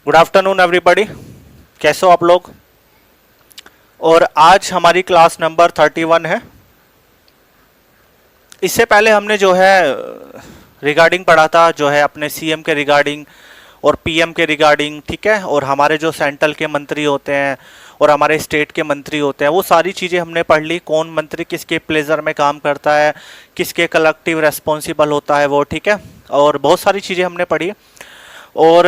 Good afternoon everybody, कैसे हो आप लोग। और आज हमारी क्लास नंबर 31 है। इससे पहले हमने जो है रिगार्डिंग पढ़ा था, जो है अपने सीएम के रिगार्डिंग और पीएम के रिगार्डिंग, ठीक है। और हमारे जो सेंट्रल के मंत्री होते हैं और हमारे स्टेट के मंत्री होते हैं, वो सारी चीज़ें हमने पढ़ ली। कौन मंत्री किसके प्लेजर में काम करता है, किसके कलेक्टिव रेस्पॉन्सिबल होता है वो, ठीक है। और बहुत सारी चीज़ें हमने पढ़ी। और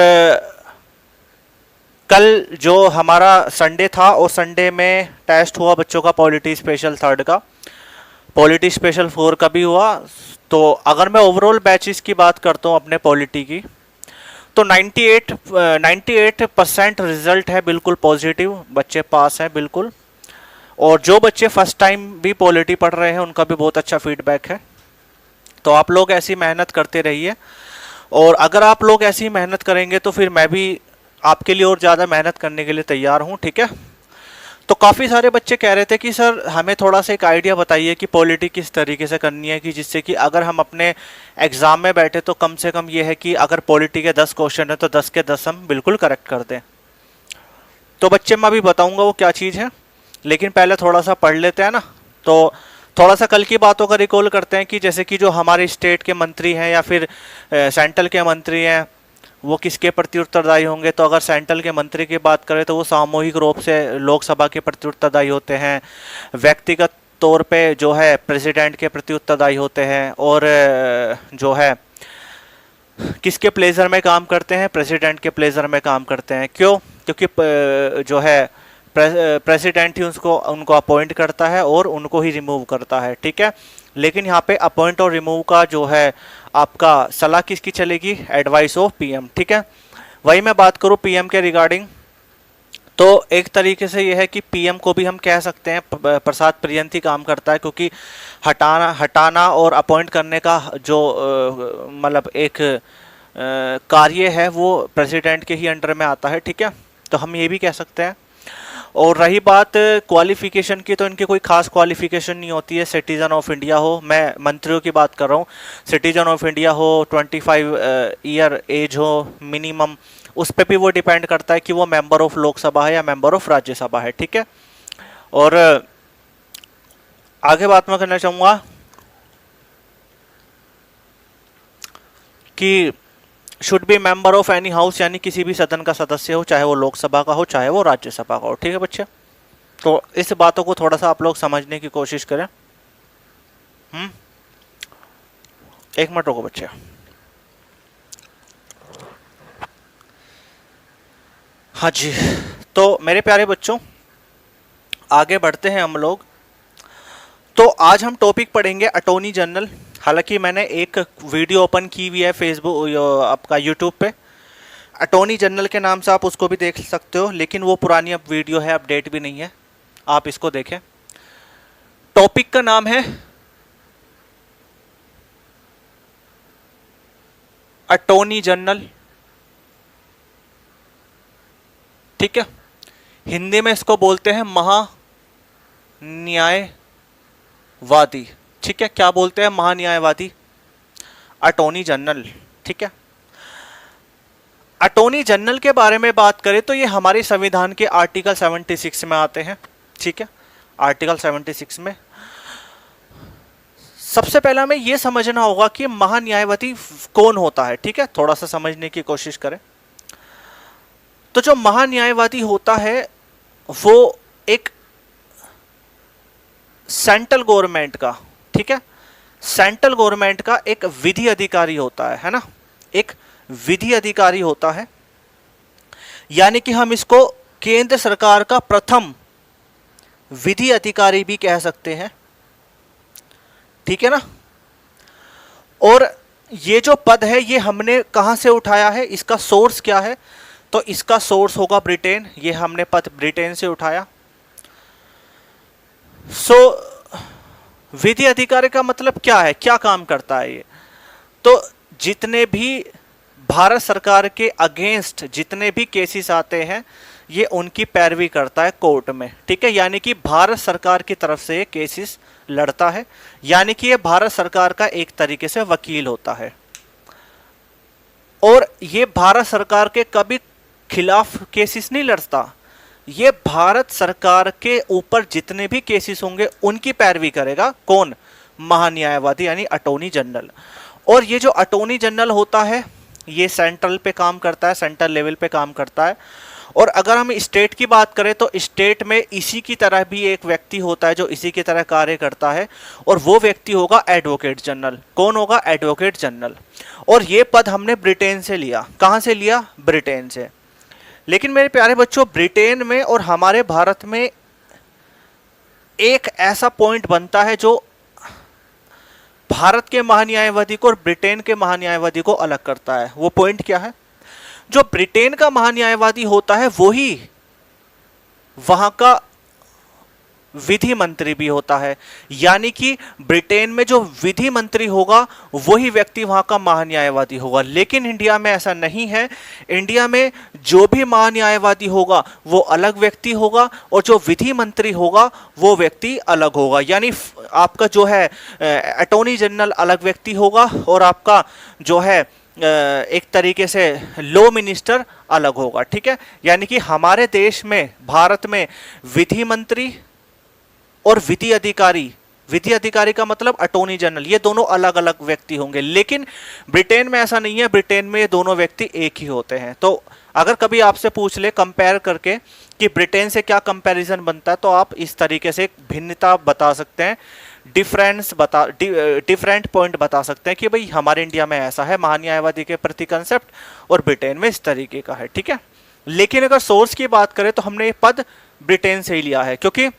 कल जो हमारा संडे था, और संडे में टेस्ट हुआ बच्चों का पॉलिटी स्पेशल 3rd का, पॉलिटी स्पेशल 4 का भी हुआ। तो अगर मैं ओवरऑल बैचेस की बात करता हूँ अपने पॉलिटी की, तो 98% रिजल्ट है, बिल्कुल पॉजिटिव, बच्चे पास हैं बिल्कुल। और जो बच्चे फर्स्ट टाइम भी पॉलिटी पढ़ रहे हैं उनका भी बहुत अच्छा फीडबैक है। तो आप लोग ऐसी मेहनत करते रहिए, और अगर आप लोग ऐसी मेहनत करेंगे तो फिर मैं भी आपके लिए और ज़्यादा मेहनत करने के लिए तैयार हूँ, ठीक है। तो काफ़ी सारे बच्चे कह रहे थे कि सर हमें थोड़ा सा एक आइडिया बताइए कि पॉलिटी किस तरीके से करनी है, कि जिससे कि अगर हम अपने एग्ज़ाम में बैठे तो कम से कम ये है कि अगर पॉलिटी के 10 क्वेश्चन है तो 10 के 10 हम बिल्कुल करेक्ट कर दें। तो बच्चे मैं अभी बताऊँगा वो क्या चीज़ है, लेकिन पहले थोड़ा सा पढ़ लेते हैं ना। तो थोड़ा सा कल की बातों का रिकॉल करते हैं कि जैसे कि जो हमारे स्टेट के मंत्री हैं या फिर सेंट्रल के मंत्री हैं, वो किसके प्रति उत्तरदायी होंगे। तो अगर सेंट्रल के मंत्री की बात करें तो वो सामूहिक रूप से लोकसभा के प्रति उत्तरदायी होते हैं, व्यक्तिगत तौर पे जो है प्रेसिडेंट के प्रति उत्तरदायी होते हैं, और जो है किसके प्लेजर में काम करते हैं, प्रेसिडेंट के प्लेजर में काम करते हैं। क्यों? क्योंकि जो है प्रेसिडेंट ही उनको अपॉइंट करता है और उनको ही रिमूव करता है, ठीक है। लेकिन यहाँ पे अपॉइंट और रिमूव का जो है आपका सलाह किसकी चलेगी, एडवाइस ऑफ पीएम, ठीक है। वही मैं बात करूँ पीएम के रिगार्डिंग, तो एक तरीके से ये है कि पीएम को भी हम कह सकते हैं प्रसाद पर्यंत ही काम करता है, क्योंकि हटाना और अपॉइंट करने का जो मतलब एक कार्य है वो प्रेसिडेंट के ही अंडर में आता है, ठीक है। तो हम ये भी कह सकते हैं। और रही बात क्वालिफिकेशन की, तो इनकी कोई खास क्वालिफिकेशन नहीं होती है। सिटीजन ऑफ इंडिया हो, मैं मंत्रियों की बात कर रहा हूँ, सिटीजन ऑफ इंडिया हो, 25 ईयर एज हो मिनिमम, उस पर भी वो डिपेंड करता है कि वो मेंबर ऑफ लोकसभा है या मेंबर ऑफ राज्यसभा है, ठीक है। और आगे बात मैं करना चाहूँगा कि should be member of any house, यानी किसी भी सदन का सदस्य हो, चाहे वो लोकसभा का हो चाहे वो राज्यसभा का हो, ठीक है बच्चे। तो इस बातों को थोड़ा सा आप लोग समझने की कोशिश करें। एक मिनट रुको बच्चे। हाँ जी, तो मेरे प्यारे बच्चों आगे बढ़ते हैं हम लोग। तो आज हम टॉपिक पढ़ेंगे अटॉर्नी जनरल। हालांकि मैंने एक वीडियो ओपन की हुई है फेसबुक आपका यूट्यूब पे, अटॉर्नी जनरल के नाम से आप उसको भी देख सकते हो, लेकिन वो पुरानी अब वीडियो है, अपडेट भी नहीं है, आप इसको देखें। टॉपिक का नाम है अटॉर्नी जनरल, ठीक है। हिंदी में इसको बोलते हैं महान्यायवादी, ठीक है। क्या बोलते हैं? महान्यायवादी, अटॉर्नी जनरल, ठीक है। अटॉर्नी जनरल के बारे में बात करें तो ये हमारे संविधान के आर्टिकल 76 में आते हैं, ठीक है। आर्टिकल 76 में सबसे पहला हमें यह समझना होगा कि महान्यायवादी कौन होता है, ठीक है। थोड़ा सा समझने की कोशिश करें। तो जो महान्यायवादी होता है वो एक सेंट्रल गवर्नमेंट का, ठीक है, सेंट्रल गवर्नमेंट का एक विधि अधिकारी होता है ना, एक विधि अधिकारी होता है। यानी कि हम इसको केंद्र सरकार का प्रथम विधि अधिकारी भी कह सकते हैं, ठीक है ना। और ये जो पद है ये हमने कहां से उठाया है, इसका सोर्स क्या है? तो इसका सोर्स होगा ब्रिटेन। ये हमने पद ब्रिटेन से उठाया। विधि अधिकारी का मतलब क्या है, क्या काम करता है ये? तो जितने भी भारत सरकार के अगेंस्ट जितने भी केसेस आते हैं ये उनकी पैरवी करता है कोर्ट में, ठीक है। यानी कि भारत सरकार की तरफ से ये केसेस लड़ता है, यानी कि ये भारत सरकार का एक तरीके से वकील होता है। और ये भारत सरकार के कभी खिलाफ केसेस नहीं लड़ता, ये भारत सरकार के ऊपर जितने भी केसेस होंगे उनकी पैरवी करेगा। कौन? महान्यायवादी यानी अटॉर्नी जनरल। और ये जो अटॉर्नी जनरल होता है ये सेंट्रल पे काम करता है, सेंट्रल लेवल पे काम करता है। और अगर हम स्टेट की बात करें तो स्टेट में इसी की तरह भी एक व्यक्ति होता है जो इसी की तरह कार्य करता है, और वो व्यक्ति होगा एडवोकेट जनरल। कौन होगा? Advocate general. और ये पद हमने ब्रिटेन से लिया। कहाँ से लिया? ब्रिटेन से। लेकिन मेरे प्यारे बच्चों, ब्रिटेन में और हमारे भारत में एक ऐसा पॉइंट बनता है जो भारत के महान्यायवादी को और ब्रिटेन के महान्यायवादी को अलग करता है। वो पॉइंट क्या है? जो ब्रिटेन का महान्यायवादी होता है वही वहां का विधि मंत्री भी होता है, यानी कि ब्रिटेन में जो विधि मंत्री होगा वही व्यक्ति वहां का महान्यायवादी होगा। लेकिन इंडिया में ऐसा नहीं है। इंडिया में जो भी महान्यायवादी होगा वो अलग व्यक्ति होगा, और जो विधि मंत्री होगा वो व्यक्ति अलग होगा। यानी आपका जो है अटॉर्नी जनरल अलग व्यक्ति होगा, और आपका जो है एक तरीके से लॉ मिनिस्टर अलग होगा। ठीक है, यानी कि हमारे देश में, भारत में, विधि मंत्री और विधि अधिकारी का मतलब अटॉर्नी जनरल, ये दोनों अलग अलग व्यक्ति होंगे। लेकिन ब्रिटेन में ऐसा नहीं है। ब्रिटेन में ये दोनों व्यक्ति एक ही होते हैं। तो अगर कभी आपसे पूछ ले कंपेयर करके कि ब्रिटेन से क्या कंपैरिजन बनता है, तो आप इस तरीके से एक भिन्नता बता सकते हैं, डिफरेंट पॉइंट बता सकते हैं कि भाई हमारे इंडिया में ऐसा है महान्यायवादी के प्रति कंसेप्ट, और ब्रिटेन में इस तरीके का है। ठीक है, लेकिन अगर सोर्स की बात करें तो हमने ये पद ब्रिटेन से ही लिया है, क्योंकि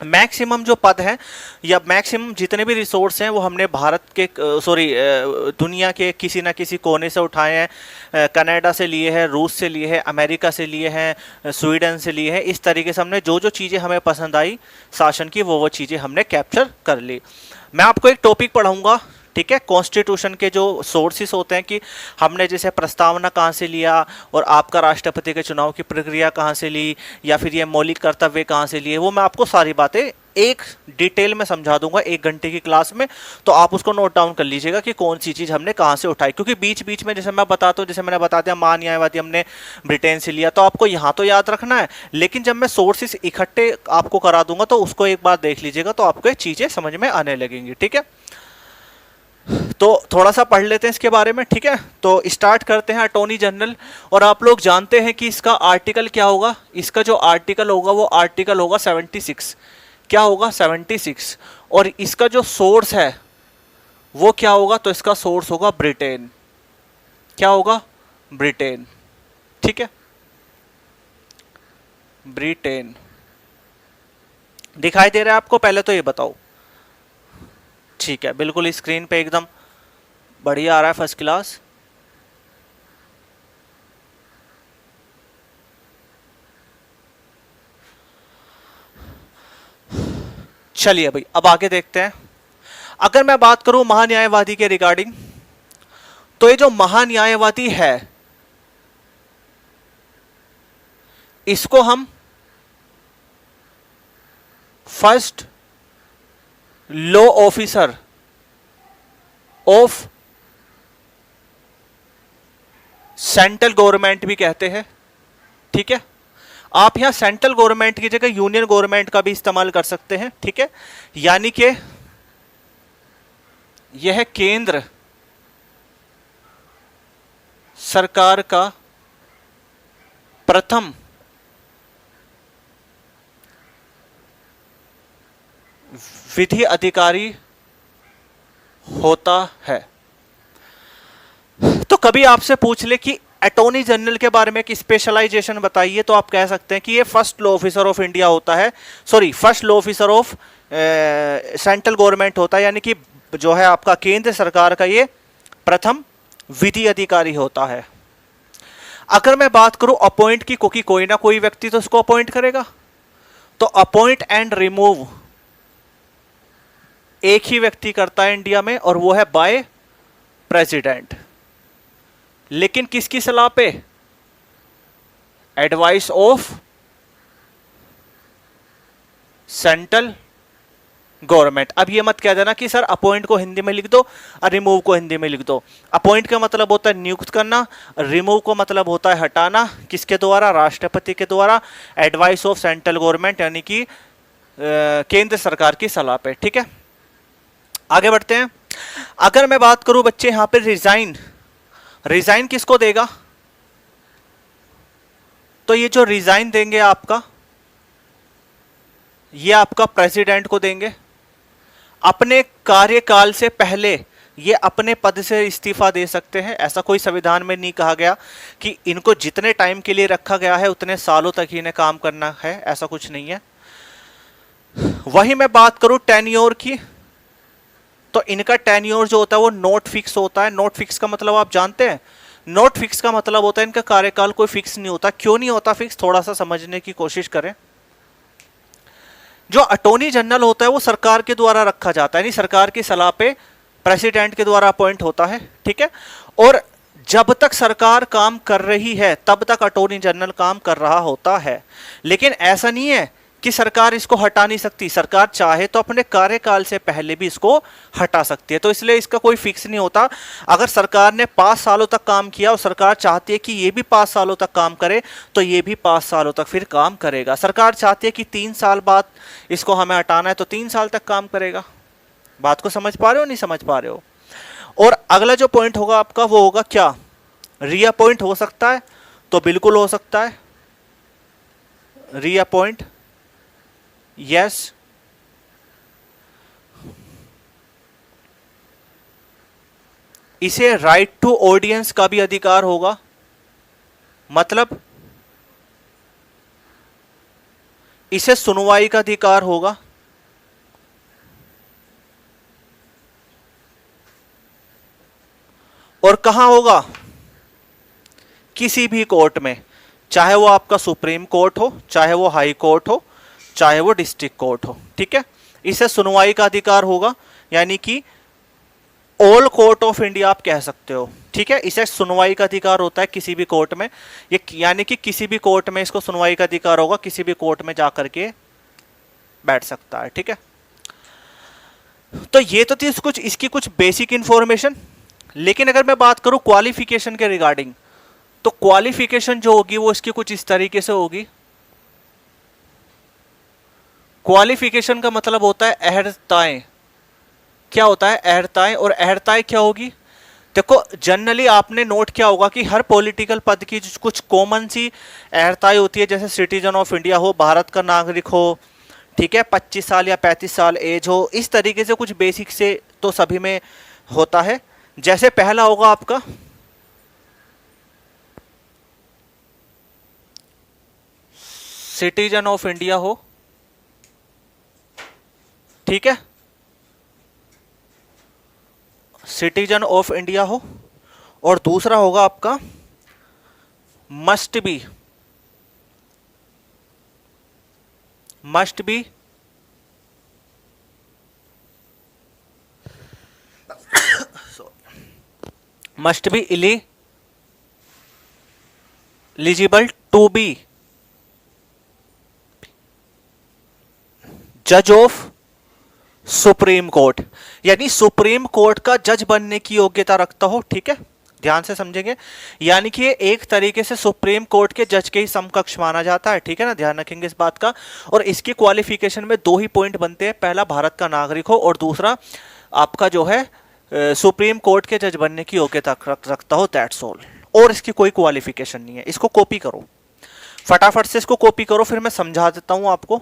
मैक्सिमम जो पद हैं या मैक्सिमम जितने भी रिसोर्स हैं वो हमने भारत के दुनिया के किसी ना किसी कोने से उठाए हैं। कनाडा से लिए हैं, रूस से लिए हैं, अमेरिका से लिए हैं, स्वीडन से लिए हैं। इस तरीके से हमने जो जो चीज़ें हमें पसंद आई शासन की वो चीज़ें हमने कैप्चर कर ली। मैं आपको एक टॉपिक पढ़ाऊँगा, ठीक है, कॉन्स्टिट्यूशन के जो सोर्सेस होते हैं कि हमने जैसे प्रस्तावना कहाँ से लिया, और आपका राष्ट्रपति के चुनाव की प्रक्रिया कहाँ से ली, या फिर ये मौलिक कर्तव्य कहाँ से लिए, वो मैं आपको सारी बातें एक डिटेल में समझा दूंगा 1 घंटे की क्लास में। तो आप उसको नोट डाउन कर लीजिएगा कि कौन सी चीज़ हमने कहाँ से उठाई, क्योंकि बीच बीच में जैसे मैं बताता हूँ, जैसे मैंने बता दिया महान्यायवादी हमने ब्रिटेन से लिया, तो आपको यहाँ तो याद रखना है, लेकिन जब मैं सोर्सेस इकट्ठे आपको करा दूंगा तो उसको एक बार देख लीजिएगा, तो आपको ये चीज़ें समझ में आने लगेंगी। ठीक है, तो थोड़ा सा पढ़ लेते हैं इसके बारे में। ठीक है, तो स्टार्ट करते हैं अटॉर्नी जनरल। और आप लोग जानते हैं कि इसका आर्टिकल क्या होगा? इसका जो आर्टिकल होगा वो आर्टिकल होगा 76। क्या होगा? 76। और इसका जो सोर्स है वो क्या होगा? तो इसका सोर्स होगा ब्रिटेन। क्या होगा? ब्रिटेन। ठीक है, ब्रिटेन। दिखाई दे रहा है आपको? पहले तो ये बताओ। ठीक है, बिल्कुल स्क्रीन पे एकदम बढ़िया आ रहा है, फर्स्ट क्लास। चलिए भाई अब आगे देखते हैं। अगर मैं बात करूं महान्यायवादी के रिगार्डिंग, तो ये जो महान्यायवादी है इसको हम first law officer of central government भी कहते हैं। ठीक है, आप यहां सेंट्रल गवर्नमेंट की जगह यूनियन गवर्नमेंट का भी इस्तेमाल कर सकते हैं। ठीक है, यानी कि यह केंद्र सरकार का प्रथम विधि अधिकारी होता है। तो कभी आपसे पूछ ले कि अटॉर्नी जनरल के बारे में एक स्पेशलाइजेशन बताइए, तो आप कह सकते हैं कि ये first law officer of India होता है, first law officer of central government होता है, यानी कि जो है आपका केंद्र सरकार का ये प्रथम विधि अधिकारी होता है। अगर मैं बात करूं अपॉइंट की, क्योंकि कोई ना कोई व्यक्ति तो उसको अपॉइंट करेगा, तो अपॉइंट एंड रिमूव एक ही व्यक्ति करता है इंडिया में, और वो है बाय प्रेसिडेंट। लेकिन किसकी सलाह पे? Advice of central government. अब ये मत कह देना कि सर अपॉइंट को हिंदी में लिख दो और रिमूव को हिंदी में लिख दो। अपॉइंट का मतलब होता है नियुक्त करना, रिमूव को मतलब होता है हटाना। किसके द्वारा? राष्ट्रपति के द्वारा, एडवाइस ऑफ सेंट्रल गवर्नमेंट, यानी कि केंद्र सरकार की सलाह पे। ठीक है, आगे बढ़ते हैं। अगर मैं बात करूं बच्चे यहां पे रिजाइन, रिजाइन किसको देगा? तो ये जो रिजाइन देंगे आपका, ये आपका प्रेसिडेंट को देंगे। अपने कार्यकाल से पहले ये अपने पद से इस्तीफा दे सकते हैं। ऐसा कोई संविधान में नहीं कहा गया कि इनको जितने टाइम के लिए रखा गया है उतने सालों तक ही इन्हें काम करना है, ऐसा कुछ नहीं है। वही मैं बात करूं टेन्योर की, तो इनका टेन्योर जो होता है वो नॉट फिक्स होता है। नॉट फिक्स का मतलब आप जानते हैं? नॉट फिक्स का मतलब होता है इनका कार्यकाल कोई फिक्स नहीं होता। क्यों नहीं होता फिक्स? थोड़ा सा समझने की कोशिश करें। जो अटॉर्नी जनरल होता है वो सरकार के द्वारा रखा जाता है, यानी सरकार की सलाह पे प्रेसिडेंट के द्वारा अपॉइंट होता है। ठीक है, और जब तक सरकार काम कर रही है तब तक अटॉर्नी जनरल काम कर रहा होता है। लेकिन ऐसा नहीं है कि सरकार इसको हटा नहीं सकती। सरकार चाहे तो अपने कार्यकाल से पहले भी इसको हटा सकती है, तो इसलिए इसका कोई फिक्स नहीं होता। अगर सरकार ने 5 सालों तक काम किया और सरकार चाहती है कि ये भी 5 सालों तक काम करे, तो ये भी 5 सालों तक फिर काम करेगा। सरकार चाहती है कि 3 साल बाद इसको हमें हटाना है, तो 3 साल तक काम करेगा। बात को समझ पा रहे हो, नहीं समझ पा रहे हो? और अगला जो पॉइंट होगा आपका वो होगा क्या? रीअपॉइंट हो सकता है? तो बिल्कुल हो सकता है रीअपॉइंट, यस। इसे राइट टू ऑडियंस का भी अधिकार होगा, मतलब इसे सुनवाई का अधिकार होगा। और कहां होगा? किसी भी कोर्ट में, चाहे वो आपका सुप्रीम कोर्ट हो, चाहे वो हाई कोर्ट हो, चाहे वो डिस्ट्रिक्ट कोर्ट हो। ठीक है, इसे सुनवाई का अधिकार होगा, यानी कि ऑल कोर्ट ऑफ इंडिया आप कह सकते हो। ठीक है, इसे सुनवाई का अधिकार होता है किसी भी कोर्ट में, ये यानी कि किसी भी कोर्ट में इसको सुनवाई का अधिकार होगा, किसी भी कोर्ट में जाकर के बैठ सकता है। ठीक है, तो ये तो थी कुछ इसकी कुछ बेसिक इंफॉर्मेशन। लेकिन अगर मैं बात करूं क्वालिफिकेशन के रिगार्डिंग, तो क्वालिफिकेशन जो होगी वो इसकी कुछ इस तरीके से होगी। क्वालिफिकेशन का मतलब होता है अहर्ताएं। क्या होता है? अहर्ताएं। और अहर्ताएं क्या होगी? देखो, जनरली आपने नोट किया होगा कि हर पॉलिटिकल पद की कुछ कॉमन सी अहर्ताएं होती है, जैसे सिटीजन ऑफ इंडिया हो, भारत का नागरिक हो, ठीक है, 25 साल या 35 साल एज हो, इस तरीके से कुछ बेसिक से तो सभी में होता है। जैसे पहला होगा आपका सिटीजन ऑफ इंडिया हो, ठीक है, सिटीजन ऑफ इंडिया हो। और दूसरा होगा आपका must be, must be must be eligible to be जज ऑफ सुप्रीम कोर्ट, यानी सुप्रीम कोर्ट का जज बनने की योग्यता रखता हो। ठीक है, ध्यान से समझेंगे, यानी कि ये एक तरीके से सुप्रीम कोर्ट के जज के ही समकक्ष माना जाता है। ठीक है ना, ध्यान रखेंगे इस बात का। और इसकी क्वालिफिकेशन में 2 ही पॉइंट बनते हैं, पहला भारत का नागरिक हो और दूसरा आपका जो है सुप्रीम कोर्ट के जज बनने की योग्यता रखता हो, दैट्स ऑल। और इसकी कोई क्वालिफिकेशन नहीं है। इसको कॉपी करो, फटाफट से इसको कॉपी करो, फिर मैं समझा देता हूं आपको।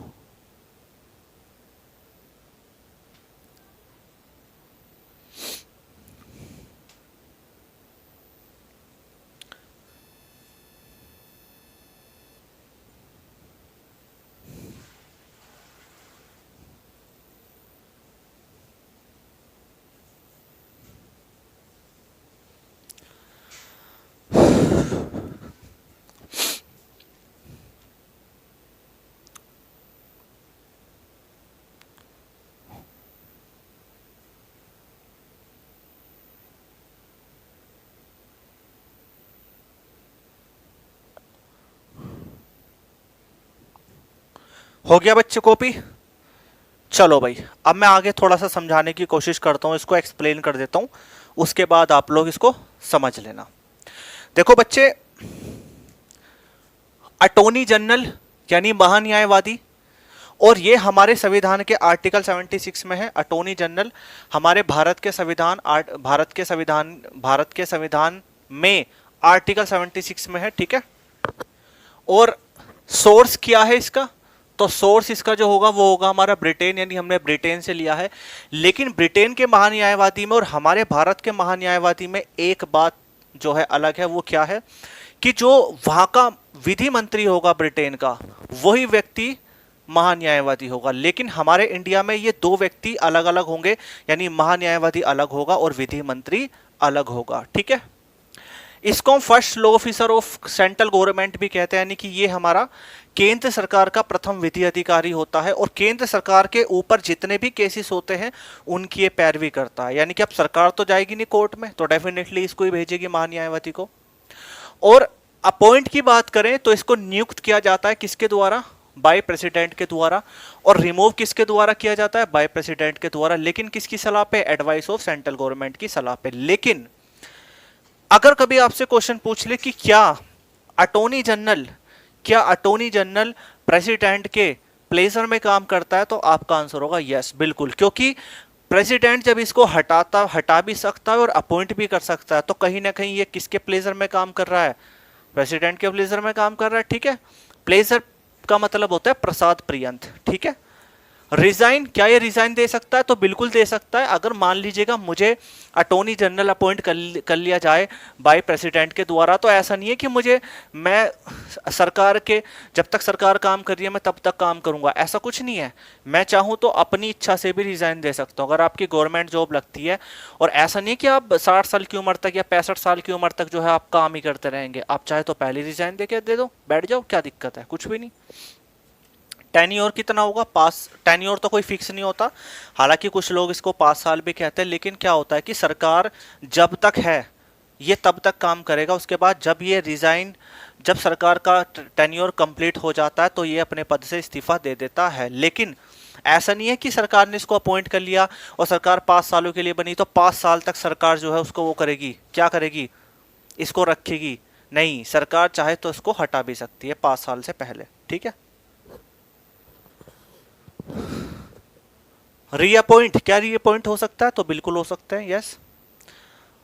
हो गया बच्चे कॉपी? चलो भाई, अब मैं आगे थोड़ा सा समझाने की कोशिश करता हूँ, इसको एक्सप्लेन कर देता हूँ, उसके बाद आप लोग इसको समझ लेना। देखो बच्चे, अटॉर्नी जनरल यानी महान्यायवादी, और ये हमारे संविधान के आर्टिकल 76 में है। अटॉर्नी जनरल हमारे भारत के संविधान में आर्टिकल 76 में है, ठीक है। और सोर्स क्या है इसका? तो सोर्स इसका जो होगा वो होगा हमारा ब्रिटेन, यानी हमने ब्रिटेन से लिया है। लेकिन ब्रिटेन के महान्यायवादी में और हमारे भारत के महान्यायवादी में एक बात जो है अलग है, वो क्या है कि जो वहां का विधि मंत्री होगा ब्रिटेन का, वही व्यक्ति महान्यायवादी होगा। लेकिन हमारे इंडिया में ये दो व्यक्ति अलग अलग होंगे, यानी महान्यायवादी अलग होगा और विधि मंत्री अलग होगा, ठीक है। इसको हम first law officer of central government भी कहते हैं, यानी कि ये हमारा केंद्र सरकार का प्रथम विधि अधिकारी होता है और केंद्र सरकार के ऊपर जितने भी केसेस होते हैं उनकी ये पैरवी करता है। यानी कि अब सरकार तो जाएगी नहीं कोर्ट में, तो डेफिनेटली इसको ही भेजेगी महान्यायवादी को। और अपॉइंट की बात करें तो इसको नियुक्त किया जाता है किसके द्वारा? बाय प्रेसिडेंट के द्वारा। और रिमूव किसके द्वारा किया जाता है? बाय प्रेसिडेंट के द्वारा। लेकिन किसकी सलाह पे? एडवाइस ऑफ सेंट्रल गवर्नमेंट की सलाह पे। लेकिन अगर कभी आपसे क्वेश्चन पूछ ले कि क्या अटॉर्नी जनरल प्रेसिडेंट के प्लेजर में काम करता है, तो आपका आंसर होगा यस, बिल्कुल। क्योंकि प्रेसिडेंट जब इसको हटा भी सकता है और अपॉइंट भी कर सकता है, तो कहीं ना कहीं ये किसके प्लेजर में काम कर रहा है? प्रेसिडेंट के प्लेजर में काम कर रहा है, ठीक है। प्लेजर का मतलब होता है प्रसाद पर्यंत, ठीक है। रिजाइन, क्या ये रिजाइन दे सकता है? तो बिल्कुल दे सकता है। अगर मान लीजिएगा मुझे अटॉर्नी जनरल अपॉइंट कर लिया जाए बाय प्रेसिडेंट के द्वारा, तो ऐसा नहीं है कि मैं सरकार के, जब तक सरकार काम कर रही है मैं तब तक काम करूंगा, ऐसा कुछ नहीं है। मैं चाहूं तो अपनी इच्छा से भी रिजाइन दे सकता हूं अगर आपकी गवर्नमेंट जॉब लगती है। और ऐसा नहीं है कि आप 60 साल की उम्र तक या 65 साल की उम्र तक जो है आप काम ही करते रहेंगे। आप चाहे तो पहले रिजाइन दे दो, बैठ जाओ, क्या दिक्कत है? कुछ भी नहीं। टेन्योर कितना होगा? 5। टेन्योर तो कोई फिक्स नहीं होता, हालांकि कुछ लोग इसको 5 साल भी कहते हैं। लेकिन क्या होता है कि सरकार जब तक है ये तब तक काम करेगा, उसके बाद जब सरकार का टेन्योर कंप्लीट हो जाता है तो ये अपने पद से इस्तीफा दे देता है। लेकिन ऐसा नहीं है कि सरकार ने इसको अपॉइंट कर लिया और सरकार 5 सालों के लिए बनी तो 5 साल तक सरकार जो है उसको वो करेगी, क्या करेगी? इसको रखेगी। नहीं, सरकार चाहे तो इसको हटा भी सकती है 5 साल से पहले, ठीक है। रीअपॉइंट, क्या रीअपॉइंट हो सकता है? तो बिल्कुल हो सकता है, यस।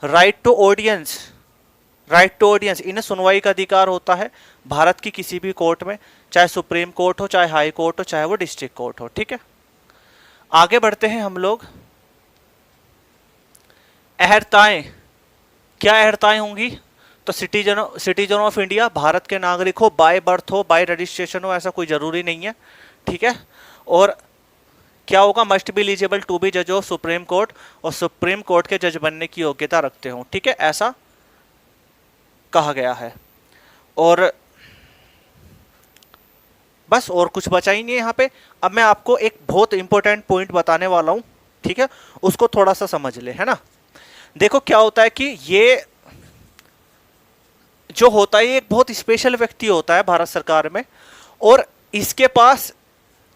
राइट टू ऑडियंस, इन्हें सुनवाई का अधिकार होता है भारत की किसी भी कोर्ट में, चाहे सुप्रीम कोर्ट हो, चाहे हाई कोर्ट हो, चाहे वो डिस्ट्रिक्ट कोर्ट हो, ठीक है। आगे बढ़ते हैं हम लोग। अहर्ताएं, क्या अहर्ताएं होंगी? तो सिटीजन ऑफ इंडिया, भारत के नागरिक हो, बाय बर्थ हो, बाय रजिस्ट्रेशन हो, ऐसा कोई जरूरी नहीं है, ठीक है। और क्या होगा? Must be eligible to be जज ऑफ सुप्रीम कोर्ट, और सुप्रीम कोर्ट के जज बनने की योग्यता रखते हो, ठीक है, ऐसा कहा गया है। और बस और कुछ बचा ही नहीं है यहाँ पे। अब मैं आपको एक बहुत इंपॉर्टेंट पॉइंट बताने वाला हूं, ठीक है, उसको थोड़ा सा समझ ले, है ना। देखो क्या होता है कि ये जो होता है ये एक बहुत स्पेशल व्यक्ति होता है भारत सरकार में, और इसके पास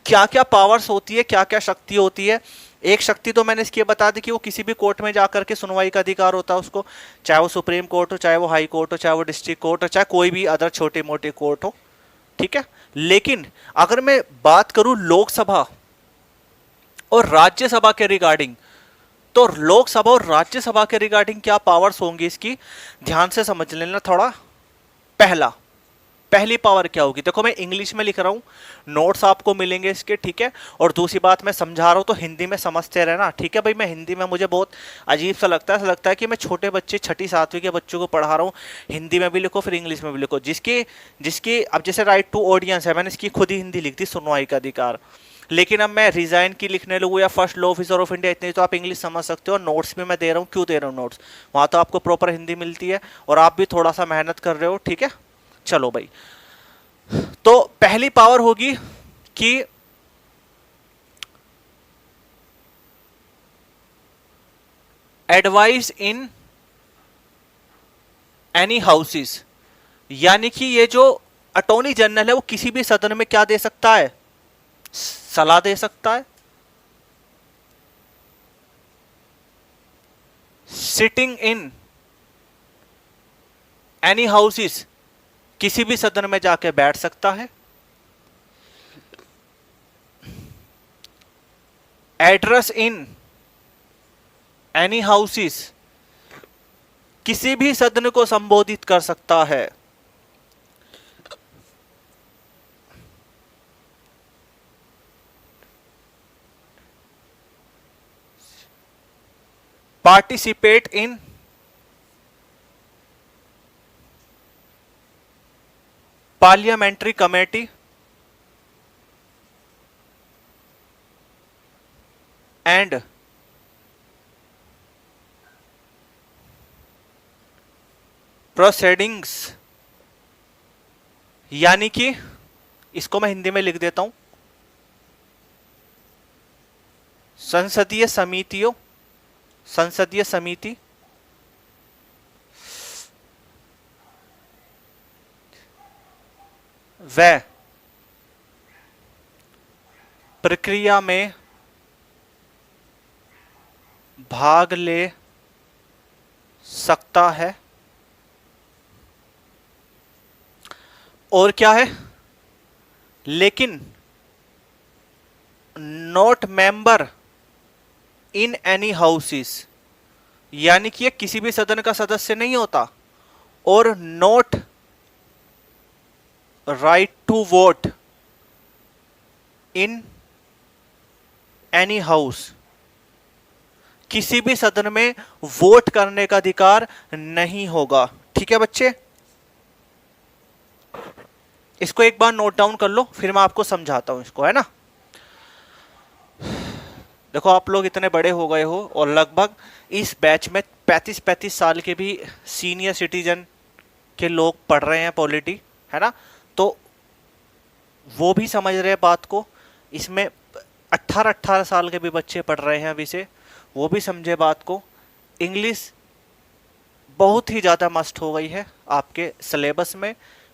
क्या क्या पावर्स होती है, क्या क्या शक्ति होती है। एक शक्ति तो मैंने इसकी बता दी कि वो किसी भी कोर्ट में जाकर के सुनवाई का अधिकार होता है उसको, चाहे वो सुप्रीम कोर्ट हो, चाहे वो हाई कोर्ट हो, चाहे वो डिस्ट्रिक्ट कोर्ट हो, चाहे कोई भी अदर छोटे मोटे कोर्ट हो, ठीक है। लेकिन अगर मैं बात करूं लोकसभा और राज्यसभा के रिगार्डिंग, तो लोकसभा और राज्यसभा के रिगार्डिंग क्या पावर्स होंगी इसकी, ध्यान से समझ लेना थोड़ा। पहली पावर क्या होगी? देखो मैं इंग्लिश में लिख रहा हूं, नोट्स आपको मिलेंगे इसके, ठीक है। और दूसरी बात मैं समझा रहा हूं तो हिंदी में समझते रहना, ठीक है भाई। मैं हिंदी में मुझे बहुत अजीब सा लगता है, ऐसा लगता है कि मैं छोटे बच्चे 6ठी 7वीं के बच्चों को पढ़ा रहा हूँ। हिंदी में भी लिखो फिर इंग्लिश में भी लिखो, जिसकी अब जैसे राइट टू ऑडियंस है, मैंने इसकी खुद ही हिंदी लिख दी, सुनवाई का अधिकार। लेकिन अब मैं रिजाइन की लिखने लगूँ या first law officer of India, इतने तो आप इंग्लिश समझ सकते हो। और नोट्स भी मैं दे रहा हूँ, क्यों दे रहा हूँ नोट्स? वहाँ तो आपको प्रॉपर हिंदी मिलती है और आप भी थोड़ा सा मेहनत कर रहे हो, ठीक है। चलो भाई, तो पहली पावर होगी कि एडवाइस इन एनी हाउसेस, यानी कि ये जो अटॉर्नी जनरल है वो किसी भी सदन में क्या दे सकता है? सलाह दे सकता है, सिटिंग इन एनी हाउसेस, किसी भी सदन में जाके बैठ सकता है। एड्रेस इन एनी हाउसेस, किसी भी सदन को संबोधित कर सकता है। Participate in parliamentary committee and proceedings, यानी कि इसको मैं हिंदी में लिख देता हूं, संसदीय समिति व प्रक्रिया में भाग ले सकता है। और क्या है, लेकिन not member in any houses, यानी कि ये किसी भी सदन का सदस्य नहीं होता, और not right to vote in any house, किसी भी सदन में वोट करने का अधिकार नहीं होगा। ठीक है बच्चे, इसको एक बार नोट डाउन कर लो, फिर मैं आपको समझाता हूं इसको, है ना। देखो आप लोग इतने बड़े हो गए हो और लगभग इस बैच में 35 साल के भी सीनियर सिटीजन के लोग पढ़ रहे हैं पॉलिटी, है ना, तो वो भी समझ रहे हैं बात को। इसमें 18 साल के भी बच्चे पढ़ रहे हैं अभी से, वो भी समझे बात को। इंग्लिश बहुत ही ज़्यादा मस्ट हो गई है आपके सिलेबस में,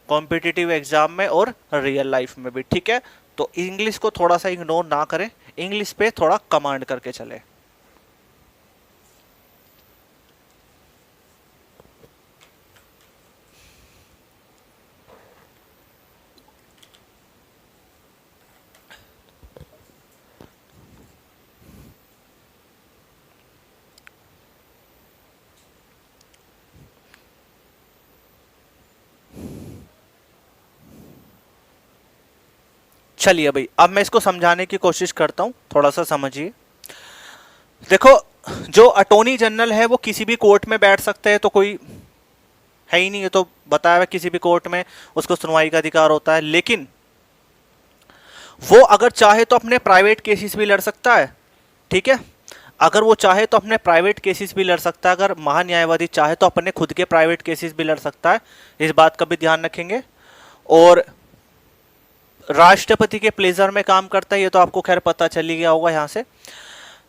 कॉम्पिटिटिव एग्जाम में और रियल लाइफ में भी। ठीक है, तो इंग्लिश को थोड़ा सा इग्नोर ना करें, इंग्लिश पे थोड़ा कमांड करके चले। चलिए भाई, अब मैं इसको समझाने की कोशिश करता हूं, थोड़ा सा समझिए। देखो, जो अटॉर्नी जनरल है वो किसी भी कोर्ट में बैठ सकते हैं, तो कोई है ही नहीं, है तो बताया हुआ किसी भी कोर्ट में उसको सुनवाई का अधिकार होता है। लेकिन वो अगर चाहे तो अपने प्राइवेट केसेस भी लड़ सकता है। ठीक है, अगर वो चाहे तो अपने प्राइवेट केसेस भी लड़ सकता है, अगर महान्यायवादी चाहे तो अपने खुद के प्राइवेट केसेस भी लड़ सकता है, इस बात का भी ध्यान रखेंगे। और राष्ट्रपति के प्लेजर में काम करता है, ये तो आपको खैर पता चल ही गया होगा। यहाँ से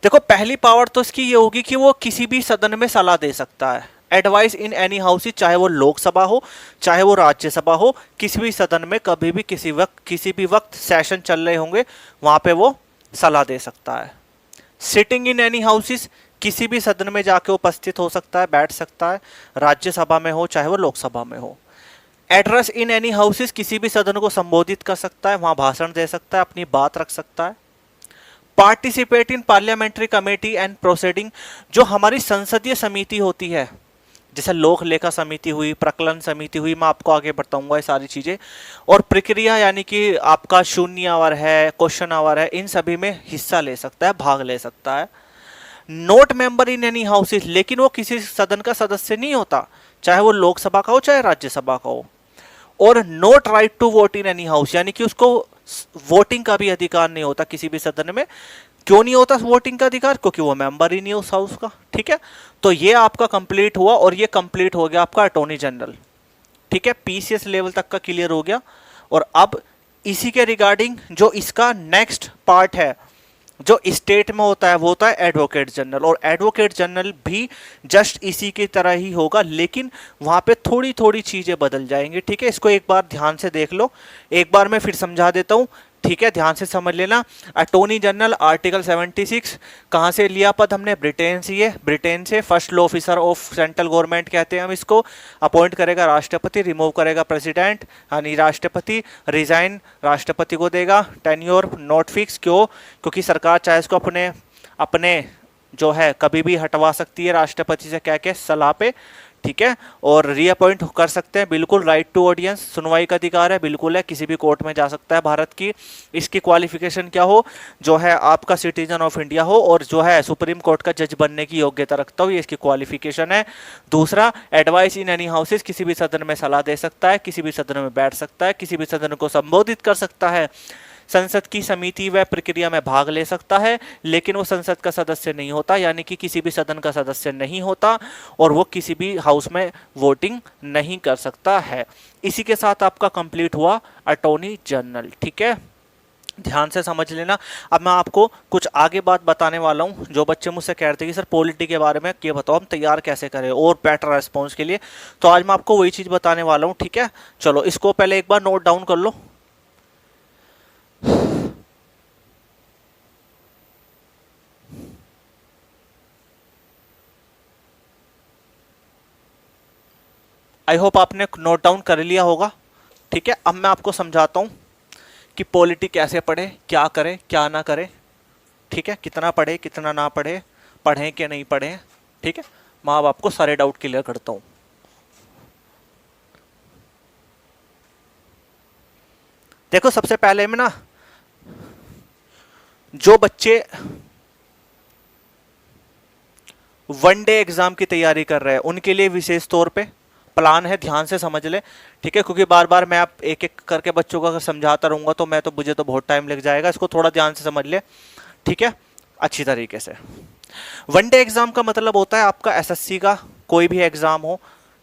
देखो, पहली पावर तो इसकी ये होगी कि वो किसी भी सदन में सलाह दे सकता है, एडवाइस इन एनी हाउस, चाहे वो लोकसभा हो चाहे वो राज्यसभा हो, किसी भी सदन में कभी भी किसी भी वक्त सेशन चल रहे होंगे वहां पे वो सलाह दे सकता है। सिटिंग इन एनी हाउसेस, किसी भी सदन में जाके उपस्थित हो सकता है, बैठ सकता है, राज्यसभा में हो चाहे वो लोकसभा में हो। एड्रेस इन एनी हाउसेस, किसी भी सदन को संबोधित कर सकता है, वहां भाषण दे सकता है, अपनी बात रख सकता है। Participate in parliamentary committee and proceeding, जो हमारी संसदीय समिति होती है, जैसे लोक लेखा समिति हुई, प्रकलन समिति हुई, मैं आपको आगे बताऊंगा ये सारी चीजें। और प्रक्रिया यानी कि आपका शून्य आवर है, क्वेश्चन आवर है, इन सभी में हिस्सा ले सकता है, भाग ले सकता है। Note member in any houses, लेकिन वो किसी सदन का सदस्य नहीं होता, चाहे वो लोकसभा का हो चाहे राज्यसभा का हो। और not right to vote in any house, यानी कि उसको वोटिंग का भी अधिकार नहीं होता किसी भी सदन में। क्यों नहीं होता वोटिंग का अधिकार? क्योंकि वो मेंबर ही नहीं है उस हाउस का। ठीक है, तो ये आपका कंप्लीट हुआ, और ये कंप्लीट हो गया आपका अटॉर्नी जनरल। ठीक है, पीसीएस लेवल तक का क्लियर हो गया। और अब इसी के रिगार्डिंग जो इसका नेक्स्ट पार्ट है, जो स्टेट में होता है, वो होता है एडवोकेट जनरल। और एडवोकेट जनरल भी जस्ट इसी की तरह ही होगा, लेकिन वहां पे थोड़ी थोड़ी चीजें बदल जाएंगी। ठीक है, इसको एक बार ध्यान से देख लो, एक बार मैं फिर समझा देता हूं। ठीक है, ध्यान से समझ लेना। अटॉर्नी जनरल आर्टिकल 76 कहाँ से लिया पद हमने? ब्रिटेन से। ये ब्रिटेन से first law officer of central government कहते हैं हम इसको। अपॉइंट करेगा राष्ट्रपति, रिमूव करेगा प्रेसिडेंट, यानी राष्ट्रपति। रिजाइन राष्ट्रपति को देगा। टेन्योर नॉट फिक्स, क्यों? क्योंकि सरकार चाहे इसको अपने अपने जो है कभी भी हटवा सकती है राष्ट्रपति से कह के सलाह पे, ठीक है। और रीअपॉइंट कर सकते हैं, बिल्कुल। राइट टू ऑडियंस, सुनवाई का अधिकार है, बिल्कुल है, किसी भी कोर्ट में जा सकता है भारत की। इसकी क्वालिफिकेशन क्या हो? जो है आपका सिटीजन ऑफ इंडिया हो और जो है सुप्रीम कोर्ट का जज बनने की योग्यता रखता हो, ये इसकी क्वालिफिकेशन है। दूसरा, एडवाइस इन एनी हाउसेस, किसी भी सदन में सलाह दे सकता है, किसी भी सदन में बैठ सकता है, किसी भी सदन को संबोधित कर सकता है, संसद की समिति व प्रक्रिया में भाग ले सकता है, लेकिन वो संसद का सदस्य नहीं होता, यानी कि किसी भी सदन का सदस्य नहीं होता और वो किसी भी हाउस में वोटिंग नहीं कर सकता है। इसी के साथ आपका कंप्लीट हुआ अटॉर्नी जनरल, ठीक है। ध्यान से समझ लेना। अब मैं आपको कुछ आगे बात बताने वाला हूं। जो बच्चे मुझसे कह रहे थे कि सर पॉलिटी के बारे में ये बताओ हम तैयार कैसे करें और बेटर रिस्पॉन्स के लिए, तो आज मैं आपको वही चीज़ बताने वाला हूं, ठीक है। चलो इसको पहले एक बार नोट डाउन कर लो। आई होप आपने नोट डाउन कर लिया होगा, ठीक है। अब मैं आपको समझाता हूँ कि पॉलिटी कैसे पढ़े, क्या करें क्या ना करें, ठीक है। कितना पढ़े कितना ना पढ़े, पढ़ें कि नहीं पढ़ें, ठीक है। मैं अब आपको सारे डाउट क्लियर करता हूँ। देखो सबसे पहले में ना, जो बच्चे वनडे एग्जाम की तैयारी कर रहे हैं उनके लिए विशेष तौर पे प्लान है, ध्यान से समझ ले, ठीक है। क्योंकि बार बार मैं आप एक एक करके बच्चों को अगर समझाता रहूंगा तो मुझे तो बहुत टाइम लग जाएगा। इसको थोड़ा ध्यान से समझ ले, ठीक है, अच्छी तरीके से। वनडे एग्जाम का मतलब होता है आपका एसएससी का कोई भी एग्जाम हो,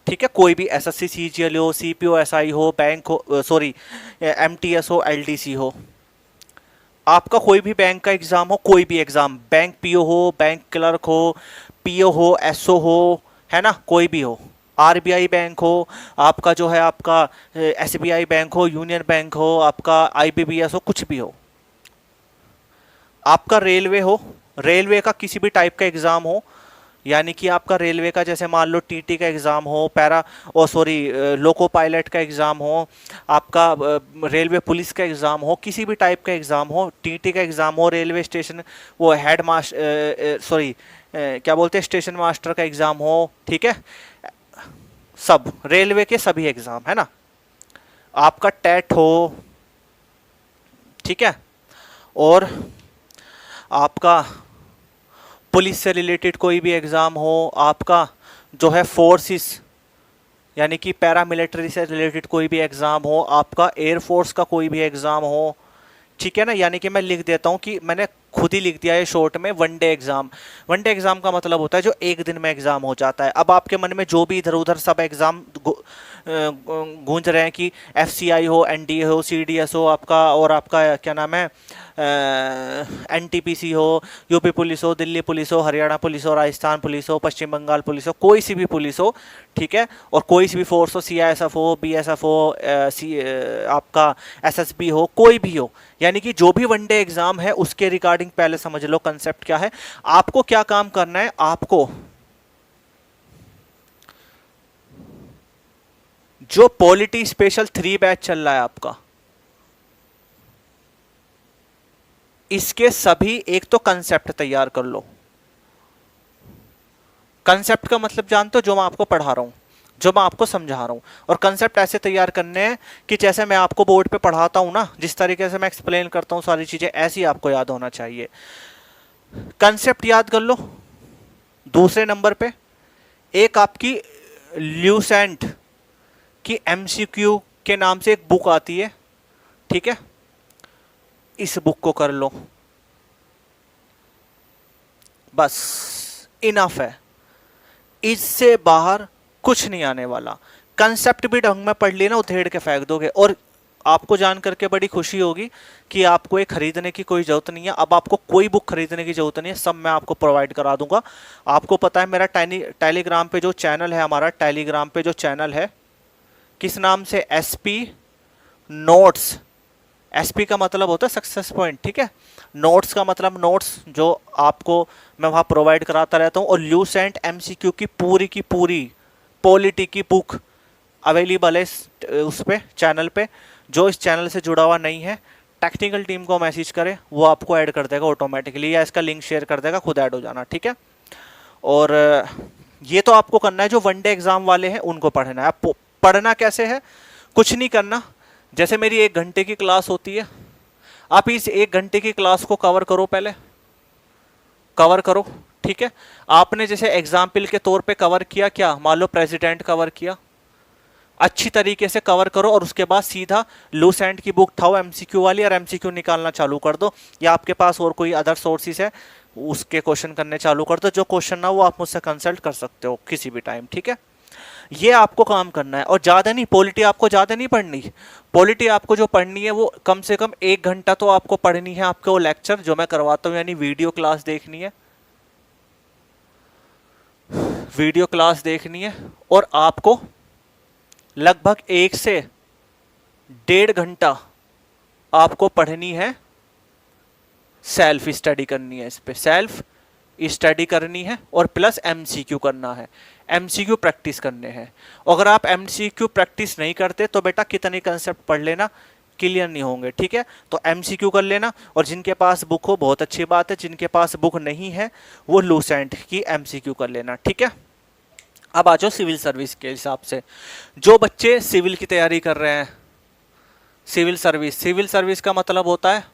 ठीक है। कोई भी एसएससी सीजीएल हो, सीपीओ एसआई हो, बैंक हो, सॉरी एमटीएस हो, एलडीसी हो, आपका कोई भी बैंक का एग्जाम हो, कोई भी एग्जाम, बैंक पीओ हो, बैंक क्लर्क हो, पीओ हो, एसओ हो, है ना, कोई भी हो, आरबीआई बैंक हो, आपका जो है आपका एसबीआई बैंक हो, यूनियन बैंक हो, आपका आईबीबीएस हो, कुछ भी हो, आपका रेलवे हो, रेलवे का किसी भी टाइप का एग्जाम हो, यानी कि आपका रेलवे का जैसे मान लो टीटी का एग्जाम हो, लोको पायलट का एग्जाम हो, आपका रेलवे पुलिस का एग्जाम हो, किसी भी टाइप का एग्जाम हो, टीटी का एग्जाम हो, रेलवे स्टेशन वो हेड मास्टर क्या बोलते हैं स्टेशन मास्टर का एग्जाम हो, ठीक है, सब रेलवे के सभी एग्जाम, है ना, आपका टेट हो, ठीक है, और आपका पुलिस से रिलेटेड कोई भी एग्जाम हो, आपका जो है फोर्सेस यानी कि पैरामिलिट्री से रिलेटेड कोई भी एग्जाम हो, आपका एयरफोर्स का कोई भी एग्जाम हो, ठीक है ना। यानी कि मैं लिख देता हूं कि मैंने खुद ही लिख दिया है शॉर्ट में, वनडे एग्जाम। वनडे एग्जाम का मतलब होता है जो एक दिन में एग्जाम हो जाता है। अब आपके मन में जो भी इधर उधर सब एग्जाम गूंज रहे हैं कि एफसीआई हो, एनडीए हो, सीडीएस हो आपका, और आपका क्या नाम है एनटीपीसी हो, यूपी पुलिस हो, दिल्ली पुलिस हो, हरियाणा पुलिस हो, राजस्थान पुलिस हो, पश्चिम बंगाल पुलिस हो, कोई सी भी पुलिस हो, ठीक है, और कोई सी भी फोर्स हो, सीआईएसएफ हो, बीएसएफ हो, आपका एसएसबी हो, कोई भी हो, यानी कि जो भी वनडे एग्जाम है उसके रिगार्डिंग पहले समझ लो कंसेप्ट क्या है। आपको क्या काम करना है, आपको जो पॉलिटी स्पेशल 3 बैच चल रहा है आपका, इसके सभी एक तो कंसेप्ट तैयार कर लो। कंसेप्ट का मतलब जानते हो, जो मैं आपको पढ़ा रहा हूं, जो मैं आपको समझा रहा हूं, और कंसेप्ट ऐसे तैयार करने हैं कि जैसे मैं आपको बोर्ड पे पढ़ाता हूं ना, जिस तरीके से मैं एक्सप्लेन करता हूं सारी चीजें, ऐसी आपको याद होना चाहिए। कंसेप्ट याद कर लो। दूसरे नंबर पे एक आपकी ल्यूसेंट की एमसीक्यू के नाम से एक बुक आती है, ठीक है, इस बुक को कर लो, बस इनफ है, इससे बाहर कुछ नहीं आने वाला। कंसेप्ट भी ढंग में पढ़ लेना, उधेड़ के फेंक दोगे, और आपको जान करके बड़ी खुशी होगी कि आपको ये खरीदने की कोई जरूरत नहीं है। अब आपको कोई बुक खरीदने की जरूरत नहीं है, सब मैं आपको प्रोवाइड करा दूंगा। आपको पता है मेरा टेलीग्राम पे जो चैनल है, हमारा टेलीग्राम पे जो चैनल है, किस नाम से, एसपी नोट्स एसपी का मतलब होता है सक्सेस पॉइंट, ठीक है। नोट्स का मतलब नोट्स जो आपको मैं वहाँ प्रोवाइड कराता रहता हूँ। और ल्यूसेंट एमसीक्यू की पूरी पॉलिटी की बुक अवेलेबल है उस पे चैनल पे। जो इस चैनल से जुड़ा हुआ नहीं है, टेक्निकल टीम को मैसेज करे, वो आपको ऐड कर देगा ऑटोमेटिकली, या इसका लिंक शेयर कर देगा, खुद ऐड हो जाना, ठीक है। और ये तो आपको करना है, जो वनडे एग्जाम वाले हैं उनको पढ़ना है। आप पढ़ना कैसे है, कुछ नहीं करना। जैसे मेरी 1 घंटे की क्लास होती है, आप इस 1 घंटे की क्लास को कवर करो, पहले कवर करो, ठीक है। आपने जैसे एग्जाम्पल के तौर पे कवर किया, क्या मान लो प्रेसिडेंट कवर किया, अच्छी तरीके से कवर करो, और उसके बाद सीधा लूसेंट की बुक उठाओ एमसीक्यू वाली, और एमसीक्यू निकालना चालू कर दो। या आपके पास और कोई अदर सोर्सेज है, उसके क्वेश्चन करने चालू कर दो। जो क्वेश्चन ना वो आप मुझसे कंसल्ट कर सकते हो किसी भी टाइम, ठीक है। ये आपको काम करना है, और ज़्यादा नहीं, पॉलिटी आपको ज़्यादा नहीं पढ़नी। पॉलिटी आपको जो पढ़नी है वो कम से कम 1 घंटा तो आपको पढ़नी है। आपके वो लेक्चर जो मैं करवाता हूँ, यानी वीडियो क्लास देखनी है, वीडियो क्लास देखनी है। और आपको लगभग 1 से 1.5 घंटा आपको पढ़नी है, सेल्फ स्टडी करनी है, इस पे सेल्फ स्टडी करनी है, और प्लस एमसीक्यू करना है, एमसीक्यू प्रैक्टिस करने हैं। अगर आप एमसीक्यू प्रैक्टिस नहीं करते तो बेटा कितने कंसेप्ट पढ़ लेना, क्लियर नहीं होंगे, ठीक है। तो एमसीक्यू कर लेना, और जिनके पास बुक हो बहुत अच्छी बात है, जिनके पास बुक नहीं है वो लूसेंट की एमसीक्यू कर लेना, ठीक है। अब आ जाओ सिविल सर्विस के हिसाब से। जो बच्चे सिविल की तैयारी कर रहे हैं, सिविल सर्विस का मतलब होता है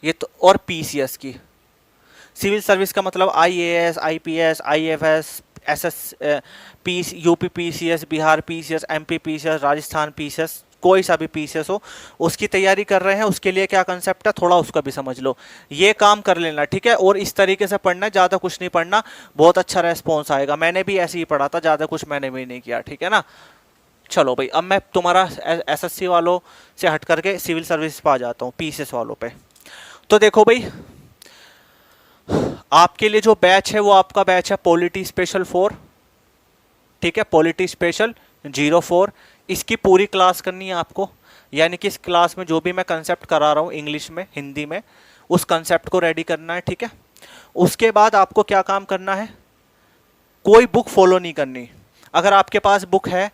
ये तो, और पीसीएस की। सिविल सर्विस का मतलब IAS, IPS, IFS, SS, UP PCS, Bihar PCS, MP PCS, Rajasthan PCS, कोई सा भी पीसीएस हो, उसकी तैयारी कर रहे हैं। उसके लिए क्या कंसेप्ट है, थोड़ा उसका भी समझ लो, ये काम कर लेना, ठीक है। और इस तरीके से पढ़ना है, ज़्यादा कुछ नहीं पढ़ना, बहुत अच्छा रेस्पॉन्स आएगा। मैंने भी ऐसे ही पढ़ा था, ज़्यादा कुछ मैंने भी नहीं किया, ठीक है ना। चलो भाई, अब मैं तुम्हारा एसएससी वालों से हट करके सिविल सर्विस पे आ जाता हूँ, पीसीएस वालों पे। तो देखो भाई, आपके लिए जो बैच है वो आपका बैच है पॉलिटी स्पेशल 4, ठीक है, पॉलिटी स्पेशल 04। इसकी पूरी क्लास करनी है आपको, यानी कि इस क्लास में जो भी मैं कंसेप्ट करा रहा हूँ इंग्लिश में, हिंदी में, उस कंसेप्ट को रेडी करना है, ठीक है। उसके बाद आपको क्या काम करना है, कोई बुक फॉलो नहीं करनी। अगर आपके पास बुक है,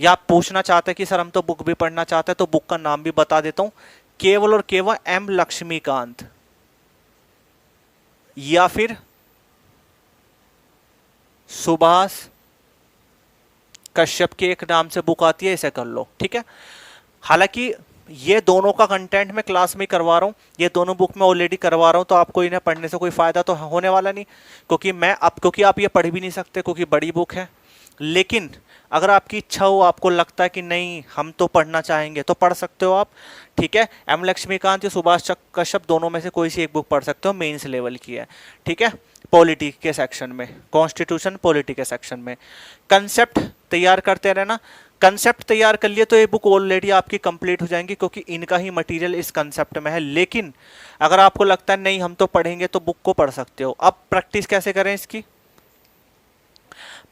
या आप पूछना चाहते हैं कि सर हम तो बुक भी पढ़ना चाहते हैं, तो बुक का नाम भी बता देता हूँ, केवल और केवल एम लक्ष्मीकांत, या फिर सुभाष कश्यप के एक नाम से बुक आती है, इसे कर लो, ठीक है। हालांकि ये दोनों का कंटेंट मैं क्लास में करवा रहा हूँ, ये दोनों बुक में ऑलरेडी करवा रहा हूँ, तो आपको इन्हें पढ़ने से कोई फायदा तो होने वाला नहीं, क्योंकि आप ये पढ़ भी नहीं सकते, क्योंकि बड़ी बुक है। लेकिन अगर आपकी इच्छा हो, आपको लगता है कि नहीं हम तो पढ़ना चाहेंगे, तो पढ़ सकते हो आप, ठीक है। एम लक्ष्मीकांत या सुभाष कश्यप दोनों में से कोई सी एक बुक पढ़ सकते हो, मेंस लेवल की है, ठीक है। पॉलिटी के सेक्शन में, कॉन्स्टिट्यूशन पॉलिटी के सेक्शन में कंसेप्ट तैयार करते रहना। कंसेप्ट तैयार कर लिए तो ये बुक ऑलरेडी आपकी कंप्लीट हो जाएंगी, क्योंकि इनका ही मटेरियल इस कंसेप्ट में है। लेकिन अगर आपको लगता है नहीं हम तो पढ़ेंगे, तो बुक को पढ़ सकते हो। अब प्रैक्टिस कैसे करें इसकी,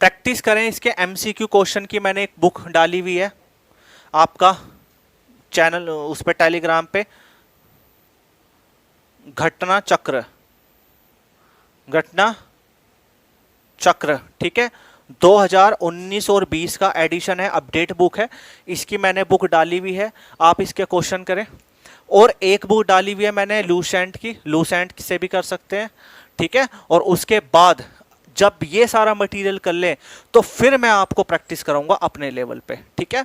प्रैक्टिस करें इसके एमसीक्यू क्वेश्चन की। मैंने एक बुक डाली हुई है आपका चैनल, उस पर टेलीग्राम पे, घटना चक्र, ठीक है। 2019 और 20 का एडिशन है, अपडेट बुक है, इसकी मैंने बुक डाली हुई है, आप इसके क्वेश्चन करें। और एक बुक डाली हुई है मैंने लूसेंट की, लूसेंट से भी कर सकते हैं, ठीक है। और उसके बाद जब ये सारा मटेरियल कर ले, तो फिर मैं आपको प्रैक्टिस कराऊंगा अपने लेवल पे, ठीक है।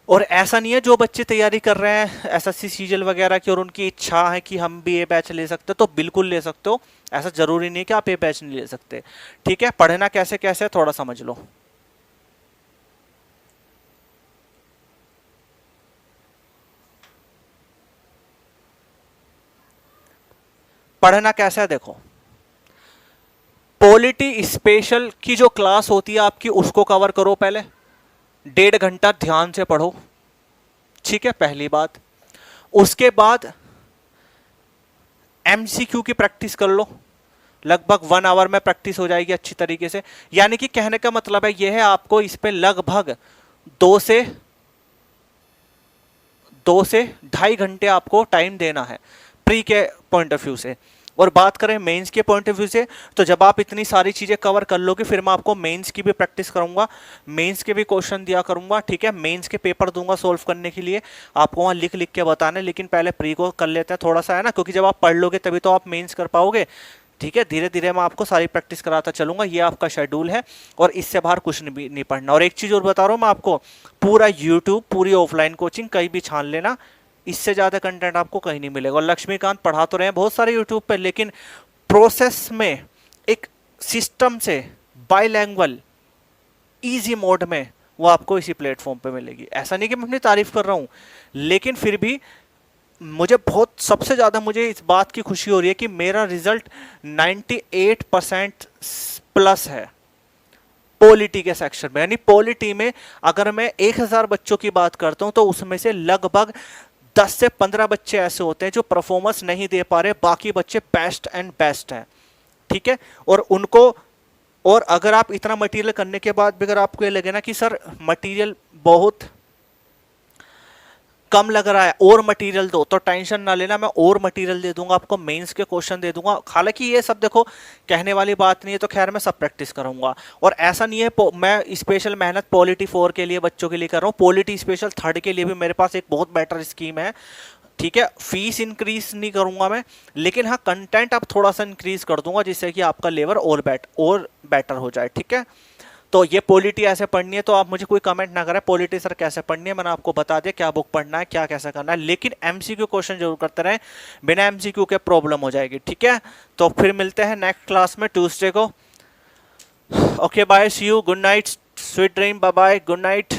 और ऐसा नहीं है, जो बच्चे तैयारी कर रहे हैं एसएससी सीजीएल वगैरह की, और उनकी इच्छा है कि हम भी ये बैच ले सकते हैं, तो बिल्कुल ले सकते हो। ऐसा जरूरी नहीं कि आप ये बैच नहीं ले सकते, ठीक है। पढ़ना कैसे कैसे थोड़ा समझ लो। पढ़ना कैसा है देखो, पॉलिटी स्पेशल की जो क्लास होती है आपकी, उसको कवर करो पहले, 1.5 घंटा ध्यान से पढ़ो, ठीक है, पहली बात। उसके बाद एमसीक्यू की प्रैक्टिस कर लो, लगभग 1 आवर में प्रैक्टिस हो जाएगी अच्छी तरीके से। यानी कि कहने का मतलब है यह है, आपको इस पे लगभग 2 से 2.5 घंटे आपको टाइम देना है प्री के पॉइंट ऑफ व्यू से। और बात करें मेंस के पॉइंट ऑफ व्यू से, तो जब आप इतनी सारी चीजें कवर कर लोगे फिर मैं आपको मेंस की भी प्रैक्टिस करूंगा, मेंस के भी क्वेश्चन दिया करूंगा, ठीक है, मेंस के पेपर दूंगा सोल्व करने के लिए, आपको वहां लिख लिख के बताना है। लेकिन पहले प्री को कर लेते हैं थोड़ा सा, है ना, क्योंकि जब आप पढ़ लोगे तभी तो आप मेंस कर पाओगे, ठीक है। धीरे धीरे मैं आपको सारी प्रैक्टिस कराता चलूंगा, ये आपका शेड्यूल है और इससे बाहर कुछ नहीं पढ़ना। और एक चीज और बता रहा हूं मैं आपको, पूरा यूट्यूब, पूरी ऑफलाइन कोचिंग कहीं भी छान लेना, इससे ज्यादा कंटेंट आपको कहीं नहीं मिलेगा। और लक्ष्मीकांत पढ़ा तो रहे हैं बहुत सारे यूट्यूब पे, लेकिन प्रोसेस में एक सिस्टम से बाइलैंग्वेल इजी मोड में वो आपको इसी प्लेटफॉर्म पे मिलेगी। ऐसा नहीं कि मैं अपनी तारीफ कर रहा हूं, लेकिन फिर भी मुझे बहुत, सबसे ज्यादा मुझे इस बात की खुशी हो रही है कि मेरा रिजल्ट 98% प्लस है पॉलिटी के सेक्शन में। यानी पॉलिटी में अगर मैं 1000 बच्चों की बात करता हूं तो उसमें से लगभग 10 से 15 बच्चे ऐसे होते हैं जो परफॉर्मेंस नहीं दे पा रहे, बाकी बच्चे बेस्ट एंड बेस्ट हैं, ठीक है। और उनको, और अगर आप इतना मटेरियल करने के बाद भी अगर आपको ये लगे ना कि सर मटेरियल बहुत कम लग रहा है और मटेरियल दो, तो टेंशन ना लेना, मैं और मटेरियल दे दूंगा आपको, मेंस के क्वेश्चन दे दूंगा। हालांकि ये सब देखो कहने वाली बात नहीं है, तो खैर मैं सब प्रैक्टिस करूंगा। और ऐसा नहीं है मैं स्पेशल मेहनत पॉलिटी 4 के लिए बच्चों के लिए कर रहा हूँ, पॉलिटी स्पेशल 3rd के लिए भी मेरे पास एक बहुत बेटर स्कीम है, ठीक है। फीस इंक्रीज नहीं करूंगा मैं, लेकिन हाँ कंटेंट आप थोड़ा सा इंक्रीज कर दूंगा जिससे कि आपका लेवल और बेटर हो जाए, ठीक है। तो ये पॉलिटी ऐसे पढ़नी है, तो आप मुझे कोई कमेंट ना करें पॉलिटी सर कैसे पढ़नी है, मैंने आपको बता दिया क्या बुक पढ़ना है, क्या कैसा करना है। लेकिन एमसीक्यू क्वेश्चन जरूर करते रहें, बिना एमसीक्यू के प्रॉब्लम हो जाएगी, ठीक है। तो फिर मिलते हैं नेक्स्ट क्लास में ट्यूसडे को। Okay bye, see you, good night, sweet dream, bye bye, good night.